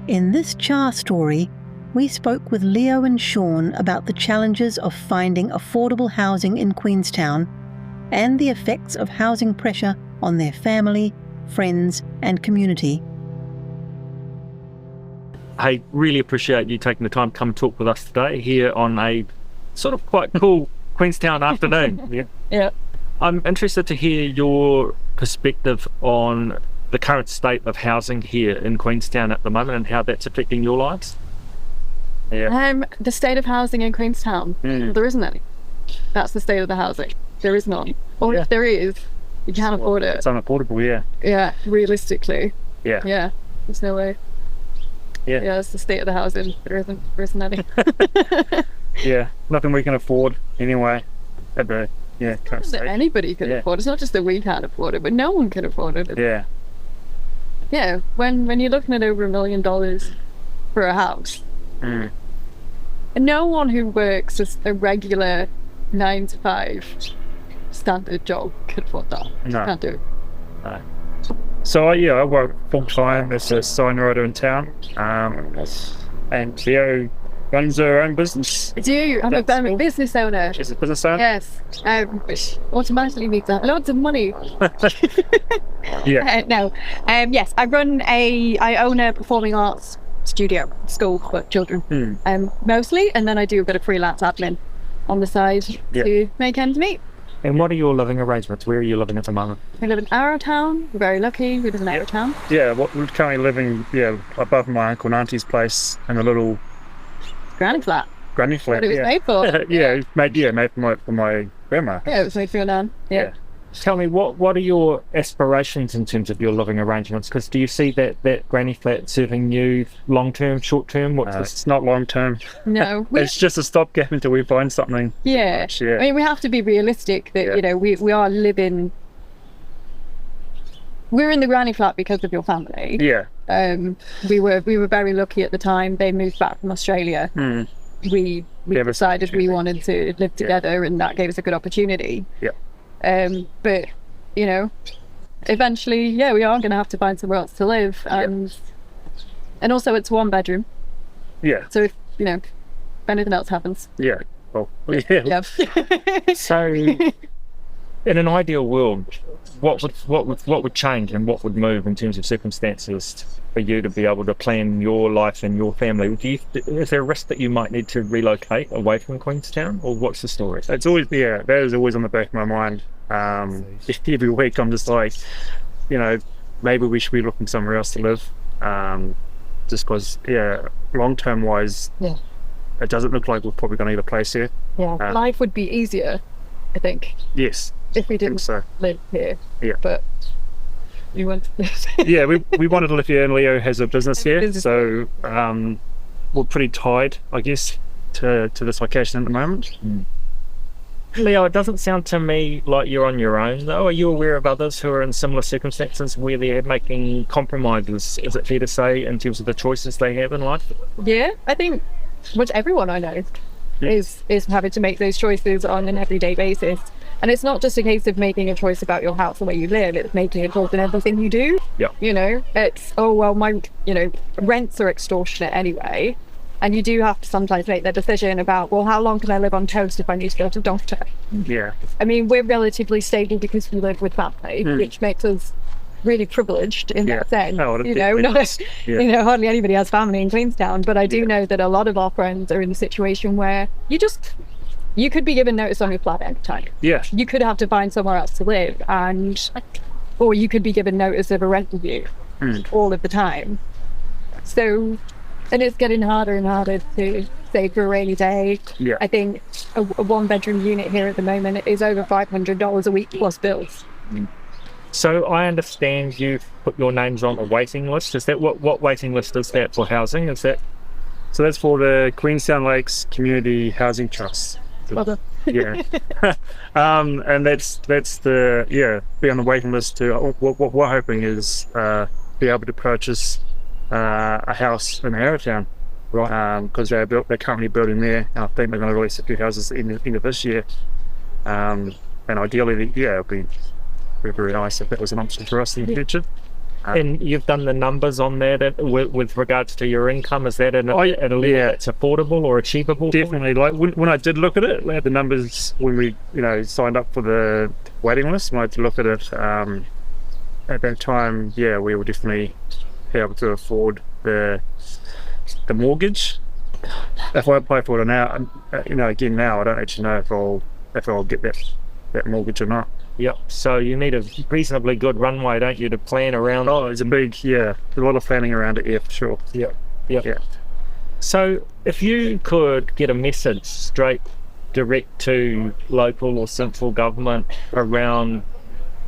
In this Char story, we spoke with Leo and Sean about the challenges of finding affordable housing in Queenstown and the effects of housing pressure on their family, friends and community. Hey, really appreciate you taking the time to come talk with us today here on a sort of quite cool Queenstown afternoon. Yeah. I'm interested to hear your perspective on the current state of housing here in Queenstown at the moment and how that's affecting your lives. The state of housing in Queenstown, there isn't any. That's the state of the housing. There is none. Or if there is, you can't afford it. It's unaffordable, yeah. Yeah, realistically. Yeah. Yeah, there's no way. Yeah. Yeah, it's the state of the housing. There isn't any. Yeah, nothing we can afford anyway at the current stage. Anybody can afford it. It's not just that we can't afford it, but no one can afford it. Yeah. Yeah, when you're looking at over $1 million for a house, and no one who works as a regular 9-to-5 standard job could afford that. No. Can't do it. No. So I work full time as a signwriter in town, and Leo runs her own business. I do. I'm a business owner. She's a business owner? Yes. Which automatically means that loads of money. Yeah. No. Yes, I own a performing arts studio, school for children, mostly, and then I do a bit of freelance admin on the side to make ends meet. And what are your living arrangements? Where are you living at the moment? We live in Arrowtown. We're very lucky. We live in Arrowtown. Yeah, we're currently living above my uncle and auntie's place in a little Granny flat. Granny flat. What it was made for. made for my grandma. Yeah, it was made for your nan. Yeah. Tell me, what are your aspirations in terms of your living arrangements? Because do you see that granny flat serving you long term, short term? It's not long term. No, it's just a stopgap until we find something. Yeah. I mean, we have to be realistic that we are living. We're in the granny flat because of your family. Yeah. We were very lucky at the time. They moved back from Australia. We decided we wanted to live together, and that gave us a good opportunity. Yeah. But eventually, we are going to have to find somewhere else to live, and also it's 1 bedroom. Yeah. So if anything else happens. Yeah. Well. Yeah. So, in an ideal world, what would change and what would move in terms of circumstances for you to be able to plan your life and your family? Is there a risk that you might need to relocate away from Queenstown, or what's the story? It's always that is always on the back of my mind. Every week I'm just like, maybe we should be looking somewhere else to live. Just because, long term wise, it doesn't look like we're probably going to need a place here. Yeah, life would be easier, I think. Yes. If we didn't live here. Yeah. But you want to live here. we wanted to live here, and Leo has a business here. So we're pretty tied, I guess, to this location at the moment. Leo, it doesn't sound to me like you're on your own, though. Are you aware of others who are in similar circumstances where they're making compromises, is it fair to say, in terms of the choices they have in life? Yeah, I think much everyone I know is having to make those choices on an everyday basis. And it's not just a case of making a choice about your house and where you live, it's making a choice in everything you do. Yeah. It's, my rents are extortionate anyway. And you do have to sometimes make the decision about, well, how long can I live on toast if I need to go to the doctor? Yeah. I mean, we're relatively stable because we live with family, which makes us really privileged in that sense. Hardly anybody has family in Queenstown, but I do know that a lot of our friends are in a situation where you could be given notice on your flat any time. Yeah. You could have to find somewhere else to live, or you could be given notice of a rent review all of the time. So, and it's getting harder and harder to save for a rainy day. Yeah. I think a 1-bedroom unit here at the moment is over $500 a week plus bills. So I understand you've put your names on a waiting list. Is that what waiting list is that for housing? Is that? So that's for the Queenstown Lakes Community Housing Trust. Yeah. And that's the be on the waiting list to what we're hoping is be able to purchase a house in Arrowtown, right? Because they're currently building there. I think they're going to release a few houses in the end of this year. And ideally, it'd be very, very nice if that was an option for us in the future. And you've done the numbers on that with regards to your income. Is that at a level that's affordable or achievable? Definitely. Like when I did look at it, the numbers when we signed up for the waiting list, when I looked at it at that time, we were definitely able to afford the mortgage. If I apply for it now, again now I don't actually know if I'll get that mortgage or not. Yep. So you need a reasonably good runway, don't you, to plan around? Oh, it's there's a lot of planning around it, yeah, for sure. Yep. Yeah. So if you could get a message straight direct to local or central government around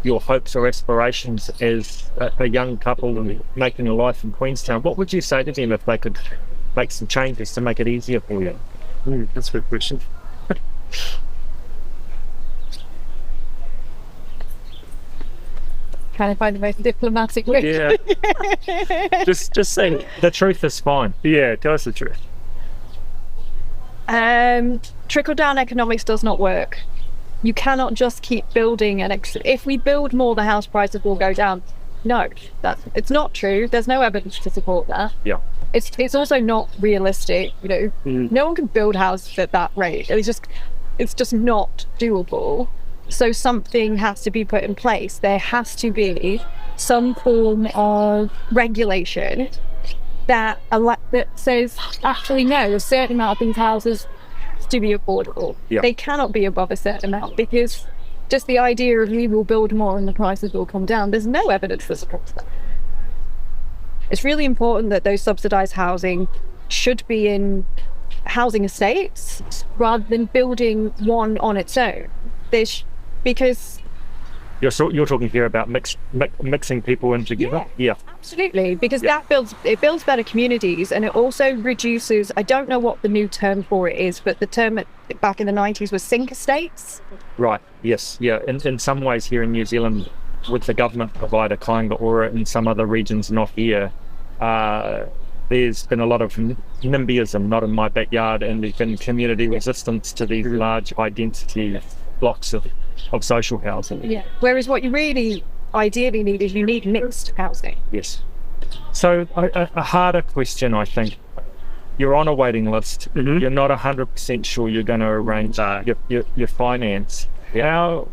your hopes or aspirations as a young couple making a life in Queenstown, what would you say to them if they could make some changes to make it easier for you? That's a good question. Trying to find the most diplomatic way. Yeah. just say the truth is fine. Yeah, tell us the truth. Trickle-down economics does not work. You cannot just keep building if we build more, the house prices will go down. No, it's not true. There's no evidence to support that. Yeah. It's also not realistic. No one can build houses at that rate. It's just not doable. So something has to be put in place. There has to be some form of regulation that says, actually, no, a certain amount of these houses to be affordable. Yeah. They cannot be above a certain amount, because just the idea of we will build more and the prices will come down, there's no evidence to support that. It's really important that those subsidised housing should be in housing estates rather than building one on its own. Because you're talking here about mixing people in together. Yeah, absolutely. Because that builds better communities, and it also reduces. I don't know what the new term for it is, but the term back in the 90s was sink estates. Right. Yes. Yeah. In some ways, here in New Zealand, with the government provider Kāinga Ora, in some other regions not here, there's been a lot of NIMBYism, not in my backyard, and there's been community resistance to these large high-density blocks of social housing. Yeah. Whereas what you really ideally need is mixed housing. Yes. So a harder question, I think. You're on a waiting list. Mm-hmm. You're not 100% sure you're going to arrange your finance. How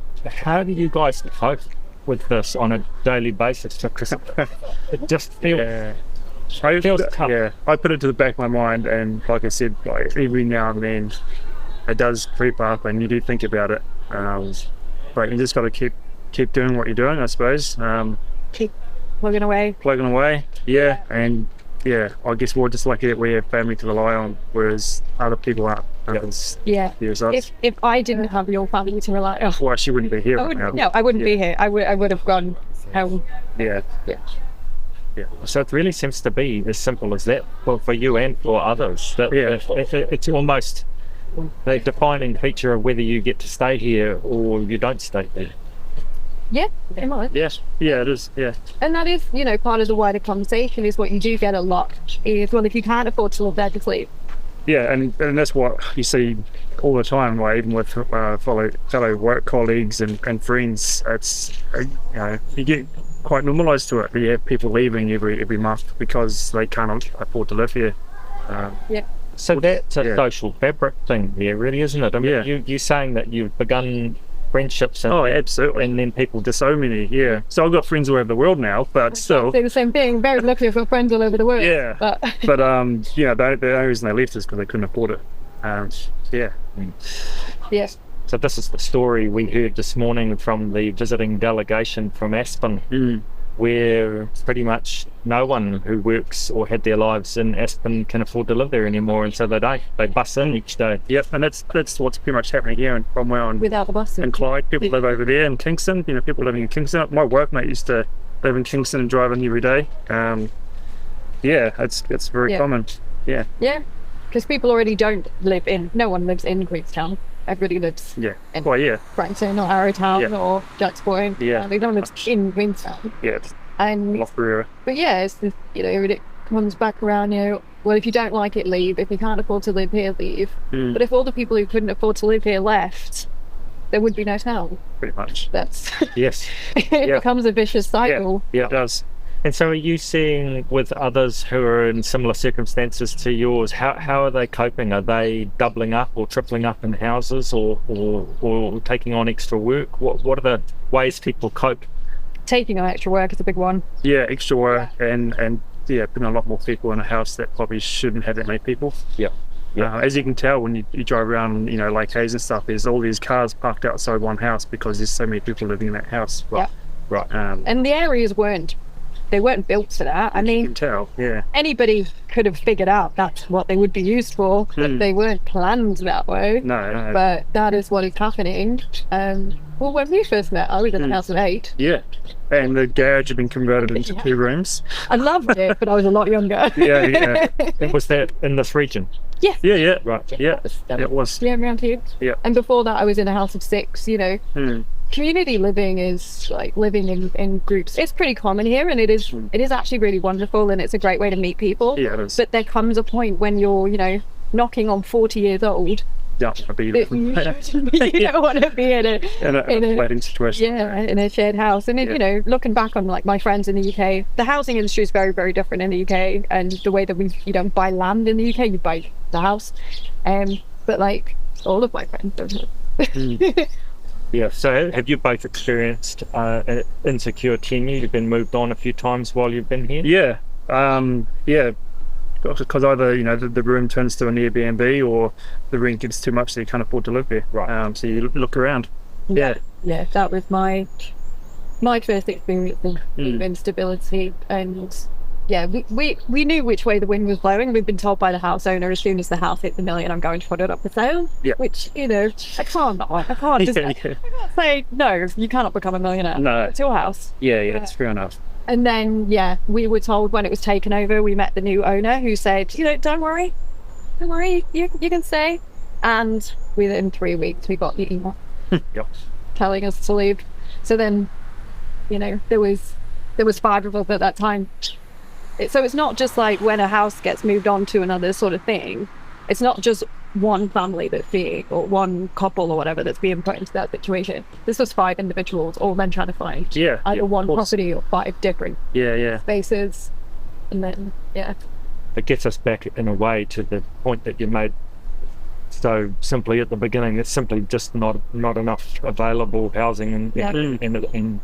do you guys cope with this on a daily basis? Because it just feels tough. Yeah, I put it to the back of my mind, and like I said, every now and then it does creep up, and you do think about it. But you just got to keep doing what you're doing, I suppose. Keep plugging away. Yeah, and I guess we're just lucky that we have family to rely on, whereas other people aren't. If I didn't have your family to rely on, well, she wouldn't be here. I wouldn't be here. I would have gone home. Yeah. So it really seems to be as simple as that for you and for others. It's almost the defining feature of whether you get to stay here or you don't stay there. Yeah, it might. Yes, yeah, it is. Yeah, and that is, part of the wider conversation is what you do get a lot is, well, if you can't afford to live there, just leave. Yeah, and that's what you see all the time, even with fellow work colleagues and friends. It's you get quite normalised to it. You have people leaving every month because they can't afford to live here. So that's a social fabric thing there, really, isn't it? I mean, you're saying that you've begun friendships and absolutely, and then people just so many. So I've got friends all over the world now, but still say the same thing. Very lucky I've got friends all over the world. But the only reason they left is because they couldn't afford it. Yes. So this is the story we heard this morning from the visiting delegation from Aspen, where pretty much no one who works or had their lives in Aspen can afford to live there anymore, and so they bus in each day. Yep, and that's what's pretty much happening here in Cromwell and without the bus and Clyde. People live over there in Kingston. People living in Kingston. My workmate used to live in Kingston and drive in every day. It's very common. Yeah, because people already don't live in. No one lives in Queenstown. Everybody lives in Frankston or Arrowtown or Jacks Point. They don't live in Queenstown. And Loughborough. But it comes back around, well, if you don't like it, leave. If you can't afford to live here, leave. But if all the people who couldn't afford to live here left, there would be no town. Pretty much. That's yes. it becomes a vicious cycle. Yeah, it does. And so are you seeing with others who are in similar circumstances to yours, how are they coping? Are they doubling up or tripling up in houses or taking on extra work? What are the ways people cope? Taking on extra work is a big one. Yeah, extra work and putting a lot more people in a house that probably shouldn't have that many people. Yeah. As you can tell when you drive around, Lake Hayes and stuff, there's all these cars parked outside one house because there's so many people living in that house. Right. And the areas weren't built for that. I mean, you can tell, anybody could have figured out that's what they would be used for, but they weren't planned that way. No. But that is what is happening. Well, when we first met, I was in a house of 8. Yeah. And the garage had been converted into 2 rooms. I loved it, but I was a lot younger. Yeah. Was that in this region? Yeah. Yeah. Right. Yeah. It was. Yeah, around here. Yeah. And before that, I was in a house of 6, Community living is like living in groups. It's pretty common here, and it is actually really wonderful, and it's a great way to meet people. Yeah, it is. But there comes a point when you're, knocking on 40 years old. Yeah, you don't want to be in a flatting situation. Yeah, in a shared house. And looking back on like my friends in the UK, the housing industry is very, very different in the UK, and the way that you don't buy land in the UK, you buy the house. But like all of my friends don't. Yeah, so have you both experienced insecure tenure? You've been moved on a few times while you've been here? Yeah, because either, the room turns to an Airbnb or the rent gets too much so you can't afford to live there. Right. So you look around. Yeah, that was my first experience of instability. And we knew which way the wind was blowing. We've been told by the house owner, as soon as the house hits $1 million, I'm going to put it up for sale. Yeah. Which, I can't say, no, you cannot become a millionaire. No. It's your house. Yeah, that's fair enough. And then, we were told when it was taken over, we met the new owner who said, don't worry, you can stay. And within 3 weeks, we got the email telling us to leave. So then, there was 5 of us at that time. So it's not just like when a house gets moved on to another sort of thing. It's not just one family or one couple or whatever that's being put into that situation. This was 5 individuals, all then trying to find either one property or 5 different spaces. And then, It gets us back in a way to the point that you made so simply at the beginning. It's simply just not enough available housing, and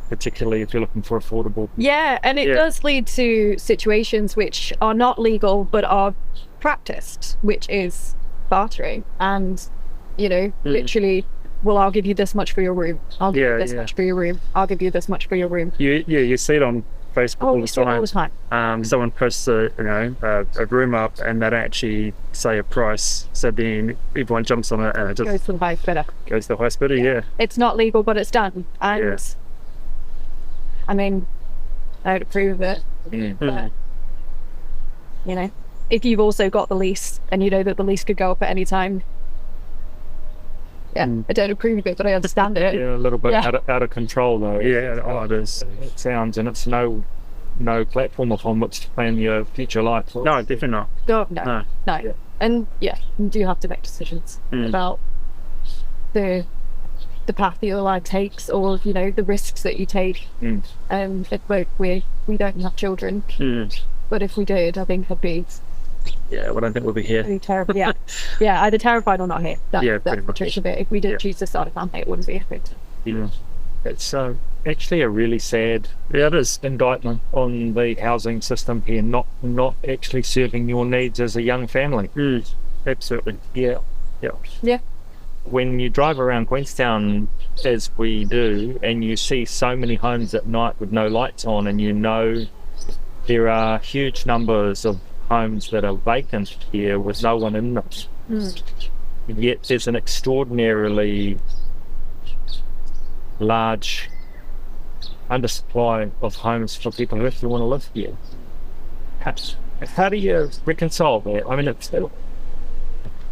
particularly if you're looking for affordable. Yeah, and it does lead to situations which are not legal but are practiced, which is bartering. And literally, well, I'll give you this much for your room. I'll give you this much for your room. I'll give you this much for your room. You see it on Facebook all the time. Someone posts a room up and they don't actually say a price, so then everyone jumps on it and it just goes to the highest bidder. Goes to the highest bidder. It's not legal, but it's done. And I mean, I would approve of it. But, if you've also got the lease and you know that the lease could go up at any time, I don't approve of it, but I understand it. Yeah, a little bit out of control though. Yeah, it is. It sounds, and it's no platform upon which to plan your future life. No, definitely not. No. Yeah. And you do have to make decisions about the path that your life takes, or the risks that you take. We don't have children, but if we did, I think I'd be. Yeah, well, I don't think we'll be here. Terrified. Either terrified or not here. That's pretty the much. truth of it. If we did choose to start a family, it wouldn't be effective. Yeah, it's actually a really sad indictment on the housing system here, not actually serving your needs as a young family. Absolutely. Yeah. When you drive around Queenstown, as we do, and you see so many homes at night with no lights on, and there are huge numbers of homes that are vacant here with no one in them. Yet there's an extraordinarily large undersupply of homes for people who actually want to live here. How do you reconcile that? I mean,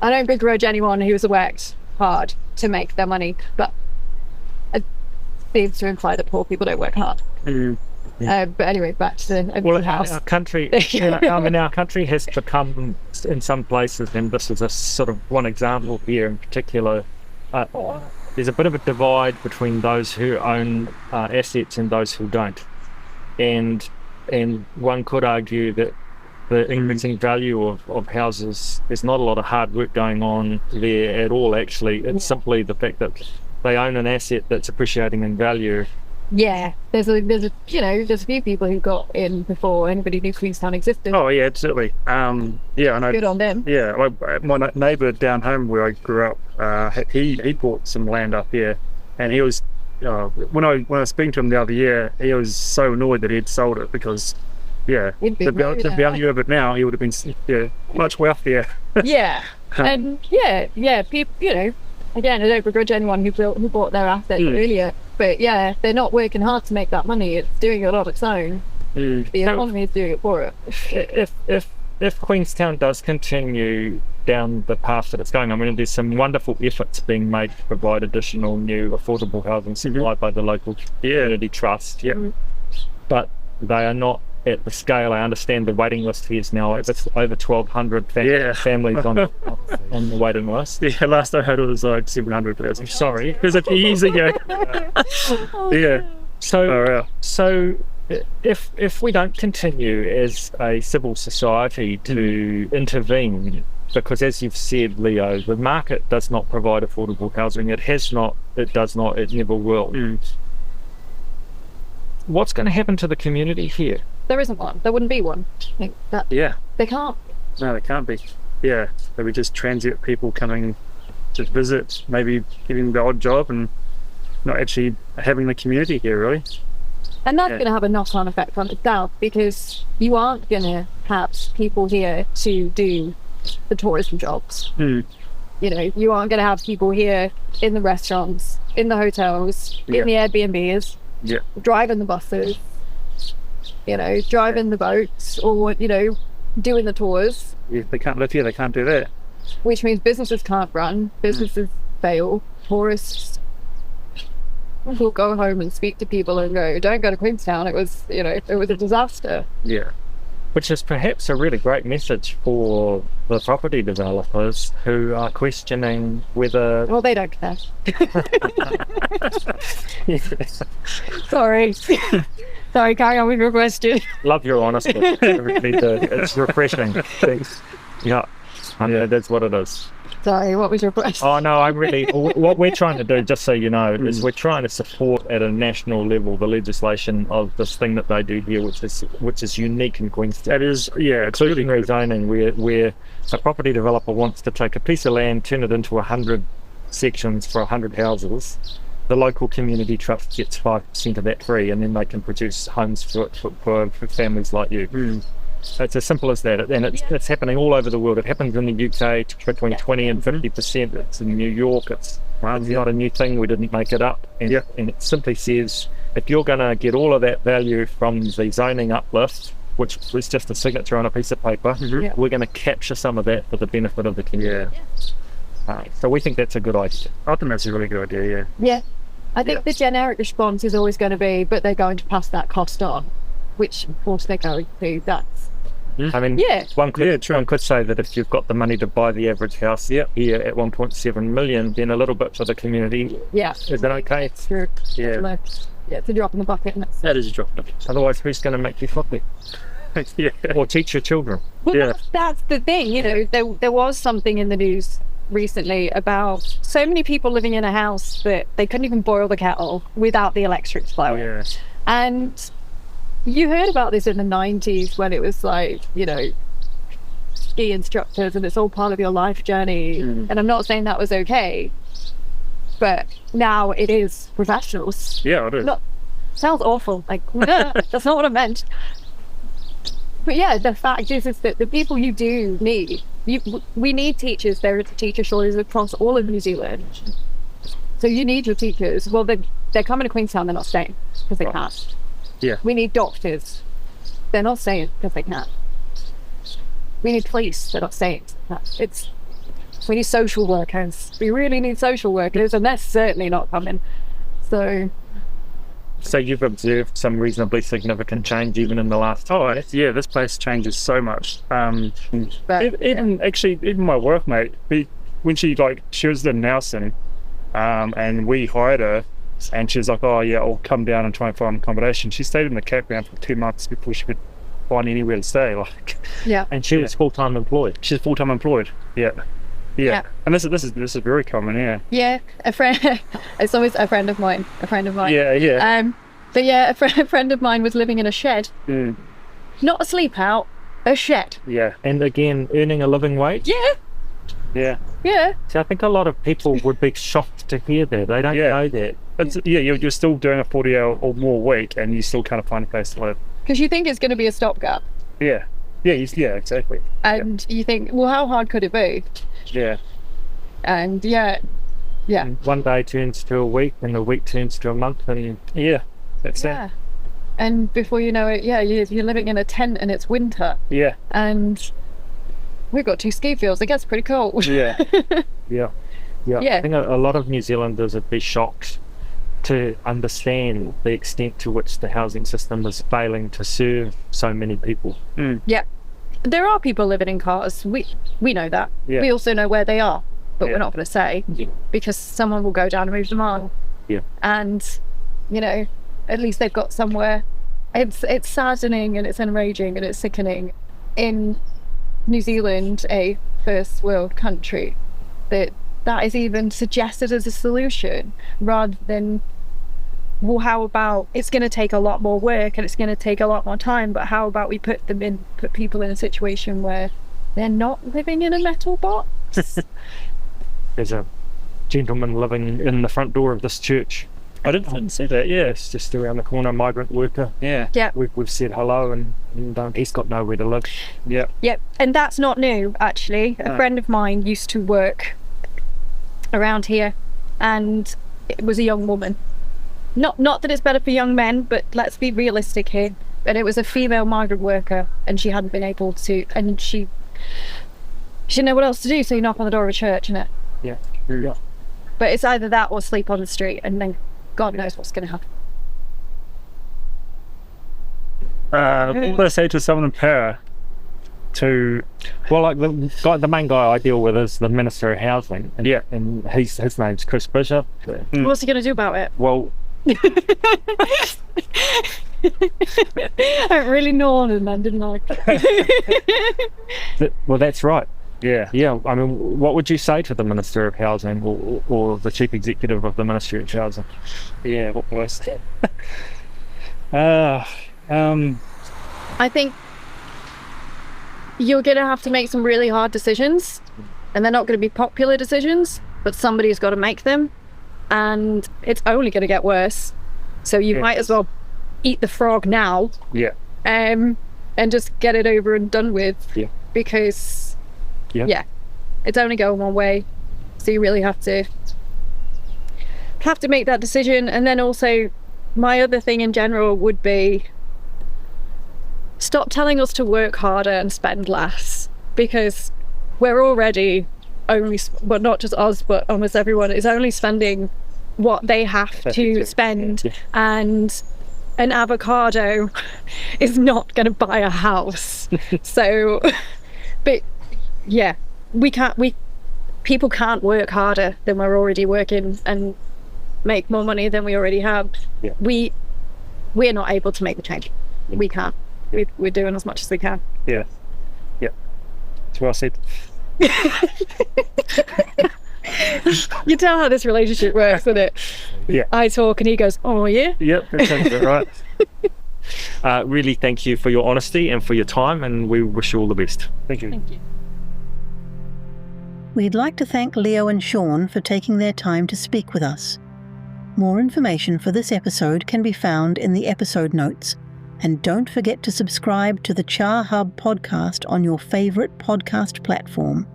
I don't begrudge anyone who's worked hard to make their money, but it seems to imply that poor people don't work hard. But anyway, back to the house. Our country, our country has become, in some places, and this is a sort of one example here in particular, there's a bit of a divide between those who own assets and those who don't. And and one could argue that the increasing value of houses, there's not a lot of hard work going on there at all, actually. It's simply the fact that they own an asset that's appreciating in value. Yeah, there's a few people who got in before anybody knew Queenstown existed. Oh yeah, absolutely. Yeah, I know. Good on them. Yeah, my neighbour down home where I grew up, he bought some land up here, and he was when I was speaking to him the other year, he was so annoyed that he'd sold it because the value of it now, he would have been much wealthier. Yeah, and people, again, I don't begrudge anyone who bought their assets earlier, but yeah, they're not working hard to make that money. It's doing it on its own. The economy is doing it for it. If Queenstown does continue down the path that it's going, I mean, there's some wonderful efforts being made to provide additional new affordable housing supplied by the local community trust. Yeah, but they are not at the scale. I understand the waiting list here is now over 1,200 families on the waiting list. Yeah, last I heard it was like 700. I'm sorry, it was a few years ago. So if we don't continue as a civil society to intervene, because as you've said, Leo, the market does not provide affordable housing. It has not. It does not. It never will. What's going to happen to the community here? There isn't one. There wouldn't be one. They can't. No, they can't be. Yeah, there'll be just transient people coming to visit, maybe getting the odd job and not actually having the community here, really. And that's going to have a knock-on effect on itself, because you aren't going to have people here to do the tourism jobs. You aren't going to have people here in the restaurants, in the hotels, in the Airbnbs, driving the buses, driving the boats, or doing the tours. If they can't live here, they can't do that. Which means businesses can't run, businesses fail, tourists will go home and speak to people and go, don't go to Queenstown, it was a disaster. Yeah. Which is perhaps a really great message for the property developers who are questioning whether... Well, they don't care. Sorry. Sorry, carry on with your question. Love your honesty. It's refreshing. Thanks. Yeah, that's what it is. Sorry, what was your question? Oh no, what we're trying to do, just so you know, is we're trying to support at a national level the legislation of this thing that they do here, which is unique in Queenstown. That is, including rezoning, where a property developer wants to take a piece of land, turn it into 100 sections for 100 houses. The local community trust gets 5% of that free, and then they can produce homes for families like you. It's as simple as that, and it's happening all over the world. It happens in the UK between 20 and 50%. It's in New York. It's not a new thing. We didn't make it up. And it simply says, if you're going to get all of that value from the zoning uplift, which is just a signature on a piece of paper, we're going to capture some of that for the benefit of the community. So we think that's a good idea. I think that's a really good idea, I think the generic response is always going to be, but they're going to pass that cost on, which of course they're going to. That's I mean, one could say that if you've got the money to buy the average house here at 1.7 million, then a little bit for the community. Is that okay? True. It's a drop in the bucket. That is a drop in the bucket. Otherwise, who's going to make you flop it? Or teach your children? Well, that's the thing. There was something in the news recently about so many people living in a house that they couldn't even boil the kettle without the electric flowing. And you heard about this in the 90s when it was like, ski instructors and it's all part of your life journey. And I'm not saying that was okay, but now it is professionals. It is. Sounds awful. Like, that's not what I meant. But the fact is that the people you do need, we need teachers. There is a teacher shortage across all of New Zealand. So you need your teachers. Well, they're coming to Queenstown, they're not staying because they can't. We need doctors. They're not staying because they can't. We need police. They're not staying. We need social workers. We really need social workers, and that's certainly not coming. So you've observed some reasonably significant change even in the last... this place changes so much. Even my workmate, when she was in Nelson, and we hired her, And she was like, oh yeah, I'll come down and try and find accommodation. She stayed in the campground for 2 months before she could find anywhere to stay. And she was full-time employed. She's full-time employed. Yeah. And this is very common. Yeah, a friend. It's always a friend of mine. Yeah. But yeah, a friend of mine was living in a shed. Not a sleep out, a shed. Yeah. And again, earning a living wage. Yeah. So I think a lot of people would be shocked to hear that. They don't know that. You're still doing a 40-hour or more week, and you still can't find a place to live. Because you think it's going to be a stopgap. Yeah, exactly. And you think, well, how hard could it be? Yeah. And And one day turns to a week, and a week turns to a month, and that's it. And before you know it, you're living in a tent and it's winter. Yeah. And we've got 2 ski fields. It gets pretty cold. Yeah. I think a lot of New Zealanders would be shocked to understand the extent to which the housing system is failing to serve so many people. Yeah. There are people living in cars. We know that. Yeah. We also know where they are, but we're not going to say because someone will go down and move them on. Yeah. And, at least they've got somewhere. It's saddening and it's enraging and it's sickening in New Zealand, a first world country, that is even suggested as a solution rather than, well, how about it's going to take a lot more work and it's going to take a lot more time, but how about we put people in a situation where they're not living in a metal box? There's a gentleman living in the front door of this church. I didn't see that. Yeah, it's just around the corner, migrant worker. Yeah. We've said hello, and he's got nowhere to live. Yeah. And that's not new, actually. A friend of mine used to work around here, and it was a young woman. Not that it's better for young men, but let's be realistic here. And it was a female migrant worker, and she hadn't been able to, and she didn't know what else to do, so you knock on the door of a church, innit? Yeah. But it's either that or sleep on the street, and then God knows what's going to happen. What would I say to someone in power? The main guy I deal with is the Minister of Housing. And his name's Chris Bishop. What's he going to do about it? Well, I really gnawed him then, didn't I? Well, that's right. Yeah. I mean, what would you say to the Minister of Housing or the Chief Executive of the Ministry of Housing? Yeah, what would I say? I think you're going to have to make some really hard decisions, and they're not going to be popular decisions, but somebody's got to make them, and it's only going to get worse. So you might as well eat the frog now. Yeah. And just get it over and done with. Yeah. Because it's only going one way, so you really have to make that decision. And then also, my other thing in general would be, stop telling us to work harder and spend less, because we're already not just us, but almost everyone is only spending what they have to spend. And an avocado is not going to buy a house. So, but people can't work harder than we're already working and make more money than we already have. We're not able to make the change. We can't. We're doing as much as we can. Yeah. It's well said. You tell how this relationship works, isn't it? Yeah. I talk and he goes, oh yeah? Yep, that sounds about right. Really thank you for your honesty and for your time, and we wish you all the best. Thank you. We'd like to thank Leo and Sean for taking their time to speak with us. More information for this episode can be found in the episode notes, and don't forget to subscribe to the Char Hub podcast on your favourite podcast platform.